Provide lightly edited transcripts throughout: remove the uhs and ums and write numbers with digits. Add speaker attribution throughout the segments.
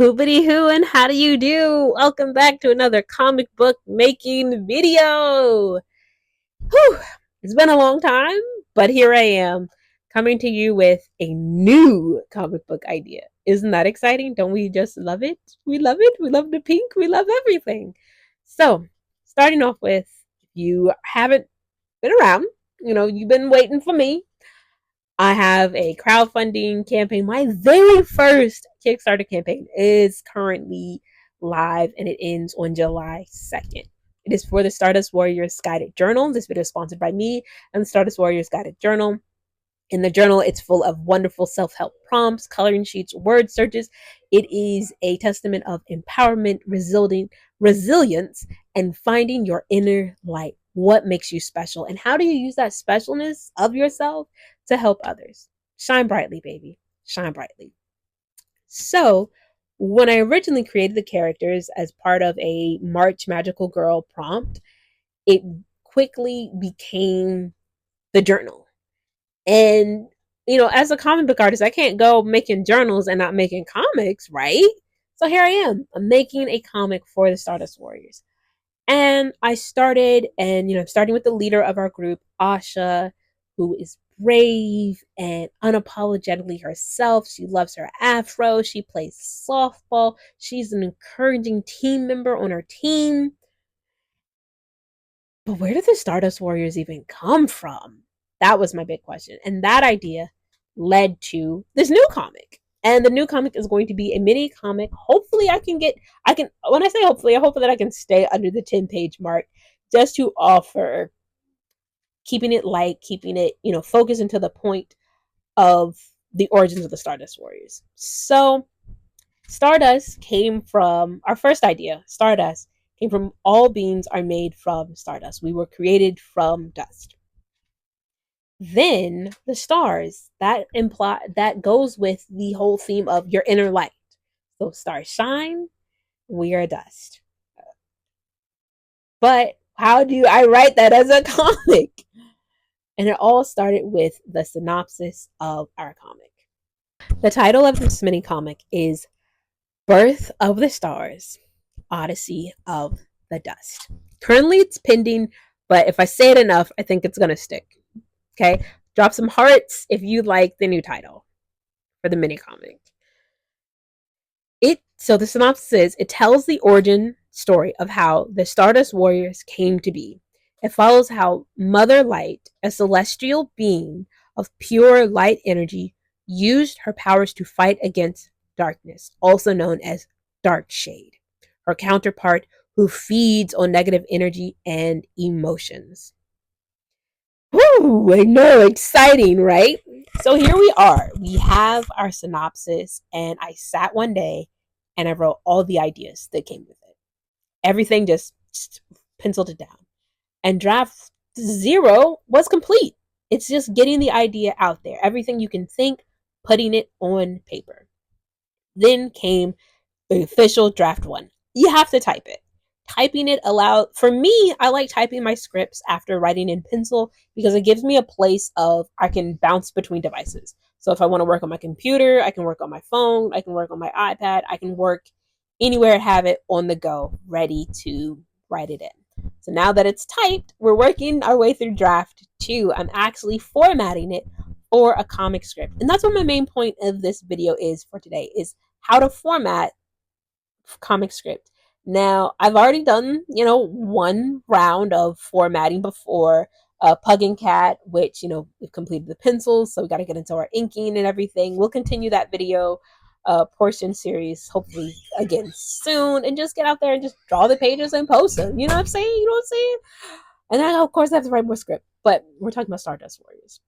Speaker 1: Hoobity hoo, and how do you do? Welcome back to another comic book making video. Whew, it's been a long time, but here I am coming to you with a new comic book idea. Isn't that exciting? Don't we just love it? We love it. We love the pink. We love everything. So, starting off with, if you haven't been around, you've been waiting for me. I have a crowdfunding campaign. My very first Kickstarter campaign is currently live and it ends on July 2nd. It is for the Stardust Warriors Guided Journal. This video is sponsored by me and the Stardust Warriors Guided Journal. In the journal, it's full of wonderful self-help prompts, coloring sheets, word searches. It is a testament of empowerment, resilience, and finding your inner light. What makes you special? And how do you use that specialness of yourself to help others? Shine brightly, baby. Shine brightly. So, when I originally created the characters as part of a March Magical Girl prompt, it quickly became the journal. And, as a comic book artist, I can't go making journals and not making comics, right? So here I am. I'm making a comic for the Stardust Warriors. And I started, starting with the leader of our group, Asha, who is brave and unapologetically herself. She loves her afro. She plays softball. She's an encouraging team member on her team. But where did the Stardust Warriors even come from? That was my big question. And that idea led to this new comic. And the new comic is going to be a mini comic. Hopefully when I say hopefully, I hope that I can stay under the 10-page mark just to offer keeping it light, keeping it, focused into the point of the origins of the Stardust Warriors. So Stardust came from our first idea. Stardust came from all beings are made from stardust. We were created from dust. Then the stars, that goes with the whole theme of your inner light. So stars shine, we are dust. But how do I write that as a comic? And it all started with the synopsis of our comic. The title of this mini comic is Birth of the Stars, Odyssey of the Dust. Currently it's pending, but if I say it enough, I think it's going to stick. Okay, drop some hearts if you like the new title for the mini comic. So the synopsis is, it tells the origin story of how the Stardust Warriors came to be. It follows how Mother Light, a celestial being of pure light energy, used her powers to fight against darkness, also known as Dark Shade, her counterpart who feeds on negative energy and emotions. Woo, I know, exciting, right? So here we are. We have our synopsis, and I sat one day and I wrote all the ideas that came with it. Everything just penciled it down. And draft 0 was complete. It's just getting the idea out there. Everything you can think, putting it on paper. Then came the official draft 1. You have to type it. Typing it aloud, for me, I like typing my scripts after writing in pencil because it gives me a place of I can bounce between devices. So if I want to work on my computer, I can work on my phone, I can work on my iPad, I can work anywhere and have it on the go, ready to write it in. So now that it's typed, we're working our way through draft 2. I'm actually formatting it for a comic script. And that's what my main point of this video is for today, is how to format comic script. Now, I've already done, one round of formatting before, Pug and Cat, which, we've completed the pencils, so we got to get into our inking and everything. We'll continue that video portion series, hopefully, again, soon, and just get out there and just draw the pages and post them. You know what I'm saying? And then, of course, I have to write more script, but we're talking about Stardust Warriors.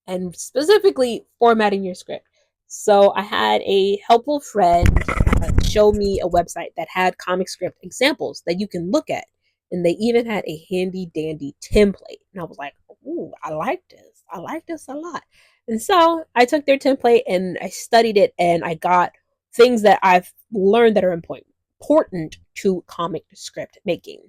Speaker 1: And specifically, formatting your script. So I had a helpful friend show me a website that had comic script examples that you can look at. And they even had a handy dandy template. And I was like, ooh, I like this. I like this a lot. And so I took their template and I studied it, and I got things that I've learned that are important to comic script making.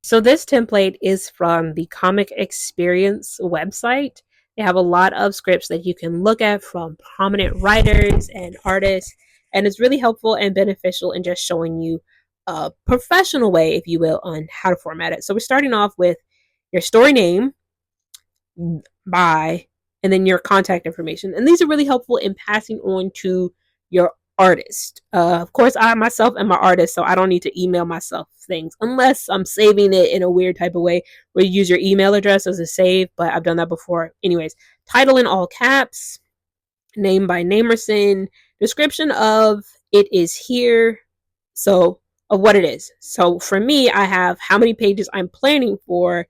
Speaker 1: So this template is from the Comic Experience website. They have a lot of scripts that you can look at from prominent writers and artists, and it's really helpful and beneficial in just showing you a professional way, if you will, on how to format it. So we're starting off with your story name, by, and then your contact information. And these are really helpful in passing on to your artist. Of course, I myself am an artist, so I don't need to email myself things unless I'm saving it in a weird type of way where you use your email address as a save, but I've done that before. Anyways, title in all caps, name by Namerson, description of it is here. So, of what it is. So, for me, I have how many pages I'm planning for,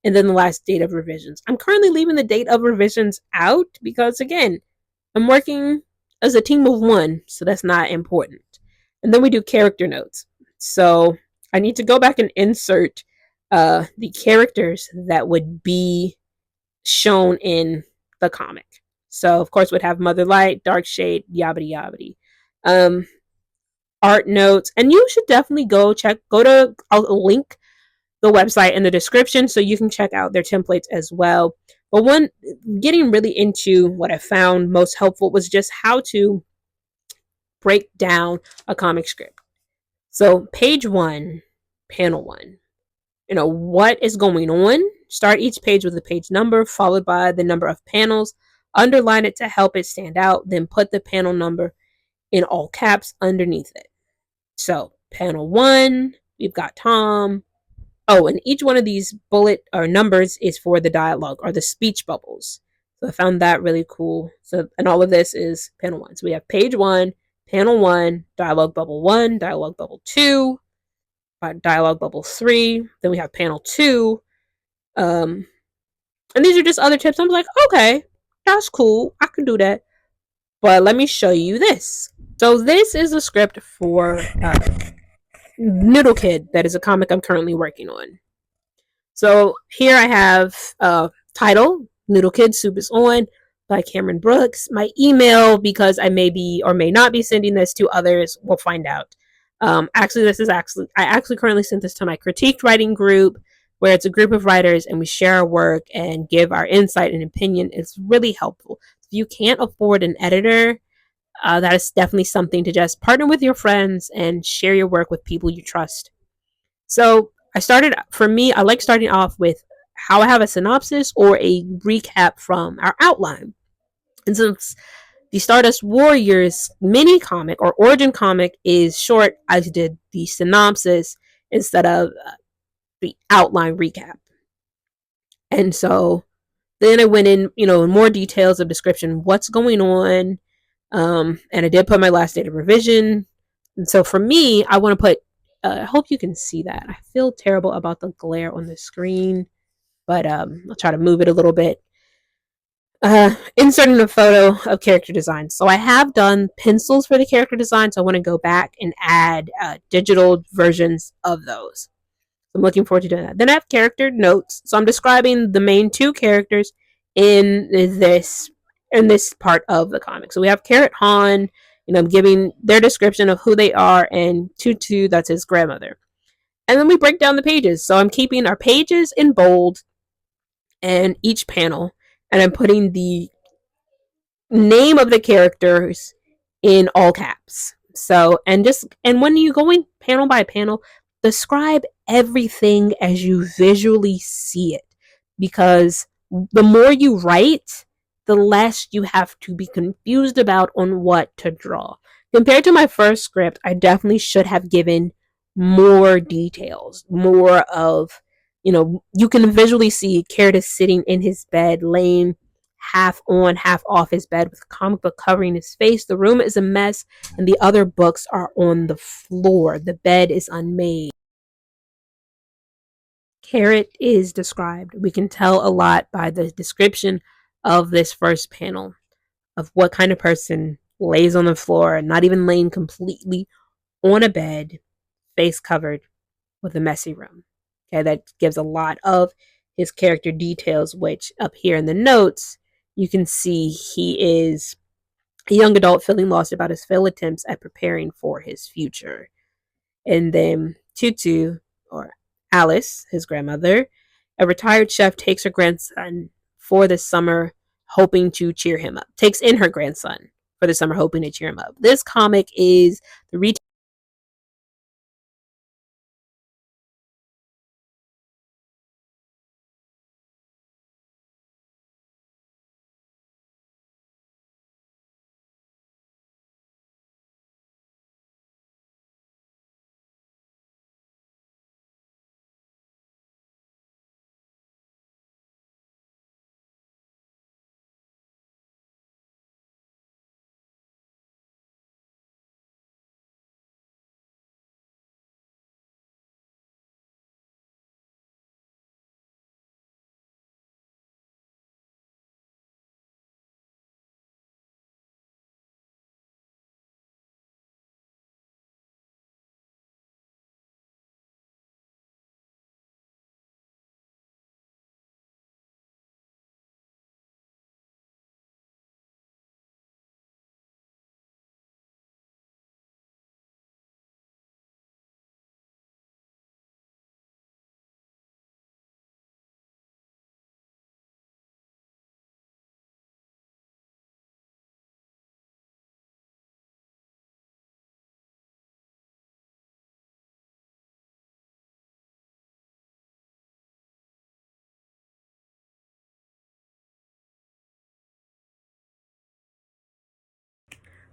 Speaker 1: and then the last date of revisions. I'm currently leaving the date of revisions out because, again, I'm working as a team of one, so that's not important. And then we do character notes. So I need to go back and insert the characters that would be shown in the comic. So, of course, we'd have Mother Light, Dark Shade, yabbity yabbity. Art notes, and you should definitely go to, I'll link the website in the description so you can check out their templates as well. But one, getting really into what I found most helpful was just how to break down a comic script. So page 1, panel 1. What is going on? Start each page with a page number followed by the number of panels. Underline it to help it stand out. Then put the panel number in all caps underneath it. So panel 1, we've got Tom. Oh, and each one of these bullet or numbers is for the dialogue or the speech bubbles. So I found that really cool. So, and all of this is panel 1. So we have page 1, panel 1, dialogue bubble 1, dialogue bubble 2, dialogue bubble 3. Then we have panel 2. And these are just other tips. I'm like, okay, that's cool. I can do that. But let me show you this. So this is a script for Noodle Kid. That is a comic I'm currently working on. So here I have title, Noodle Kid Soup is On by Cameron Brooks. My email, because I may be or may not be sending this to others, we'll find out. I actually currently sent this to my critiqued writing group, where it's a group of writers and we share our work and give our insight and opinion. It's really helpful. If you can't afford an editor, that is definitely something to just partner with your friends and share your work with people you trust. So I like starting off with how I have a synopsis or a recap from our outline. And since the Stardust Warriors mini comic or origin comic is short, I did the synopsis instead of the outline recap. And so then I went in, in more details of description, what's going on. And I did put my last date of revision. And so for me, I want to put, I hope you can see that. I feel terrible about the glare on the screen, but I'll try to move it a little bit. Inserting a photo of character design. So I have done pencils for the character design, so I want to go back and add digital versions of those. I'm looking forward to doing that. Then I have character notes. So I'm describing the main two characters in this part of the comic. So we have Carrot Han, I'm giving their description of who they are, and Tutu, that's his grandmother. And then we break down the pages. So I'm keeping our pages in bold and each panel, and I'm putting the name of the characters in all caps. So, and when you go in panel by panel, describe everything as you visually see it, because the more you write, the less you have to be confused about on what to draw. Compared to my first script, I definitely should have given more details, more of, you can visually see Carrot sitting in his bed, laying half on, half off his bed with a comic book covering his face. The room is a mess, and the other books are on the floor. The bed is unmade. Carrot is described. We can tell a lot by the description of this first panel of what kind of person lays on the floor, not even laying completely on a bed, face covered with a messy room. Okay, that gives a lot of his character details, which up here in the notes, you can see he is a young adult feeling lost about his failed attempts at preparing for his future. And then Tutu, or Alice, his grandmother, a retired chef, takes her grandson for the summer, hoping to cheer him up. Takes in her grandson for the summer, hoping to cheer him up. This comic is the retail.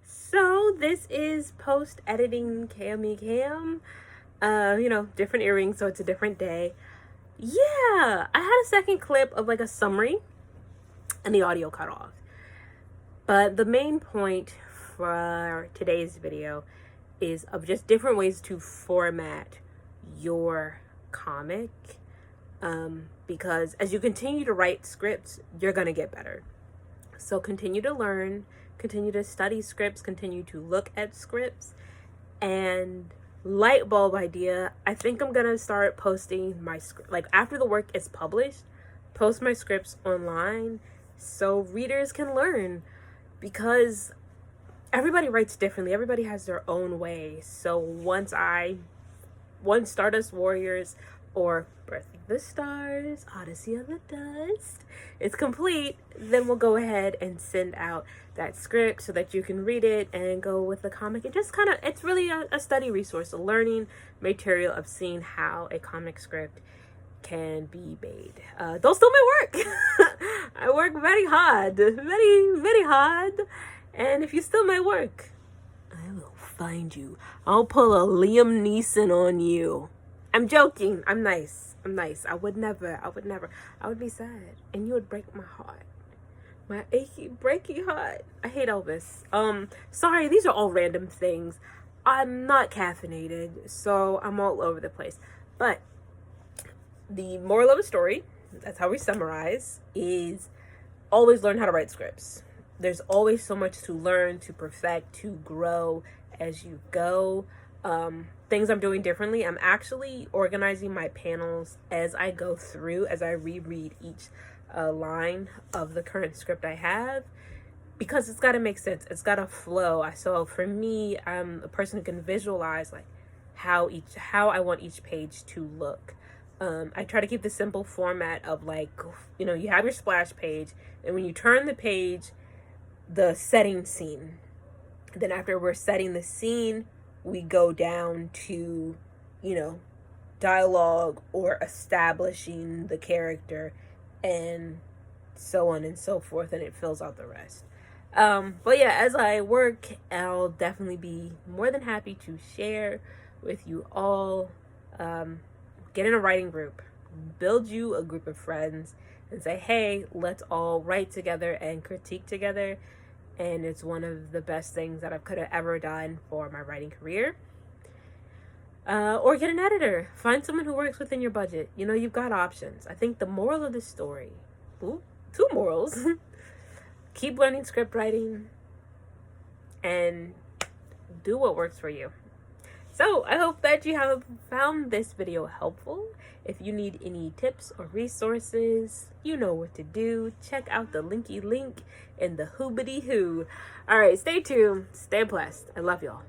Speaker 1: So this is post editing Cammy Cam. Different earrings, so it's a different day. Yeah, I had a second clip of like a summary and the audio cut off. But the main point for today's video is of just different ways to format your comic. Because as you continue to write scripts, you're going to get better. So continue to learn, continue to study scripts, continue to look at scripts. And light bulb idea, I think I'm going to start posting my script. Like after the work is published, post my scripts online so readers can learn. Because everybody writes differently. Everybody has their own way. So once Stardust Warriors or Birth of the Stars, Odyssey of the Dust is complete, then we'll go ahead and send out that script so that you can read it and go with the comic. And just kind of, it's really a study resource, a learning material of seeing how a comic script can be made. Don't steal my work. I work very hard, very hard. And if you steal my work, I will find you. I'll pull a Liam Neeson on you. I'm joking. I'm nice. I would never. I would be sad, and you would break my heart. My achy, breaky heart. I hate Elvis. Sorry, these are all random things. I'm not caffeinated, so I'm all over the place. But the moral of the story, that's how we summarize, is always learn how to write scripts. There's always so much to learn, to perfect, to grow as you go. Things I'm doing differently. I'm actually organizing my panels as I go through, as I reread each line of the current script I have, because it's got to make sense. It's got to flow. So for me, I'm a person who can visualize like how I want each page to look. I try to keep the simple format of like, you have your splash page, and when you turn the page, the setting scene. Then after we're setting the scene, we go down to, dialogue or establishing the character and so on and so forth, and it fills out the rest. But yeah, as I work, I'll definitely be more than happy to share with you all. Get in a writing group, build you a group of friends, and say, hey, let's all write together and critique together. And it's one of the best things that I could have ever done for my writing career. Or get an editor. Find someone who works within your budget. You've got options. I think the moral of the story, two morals, keep learning script writing and do what works for you. So I hope that you have found this video helpful. If you need any tips or resources, you know what to do. Check out the linky link in the hoobity hoo. All right, stay tuned. Stay blessed. I love y'all.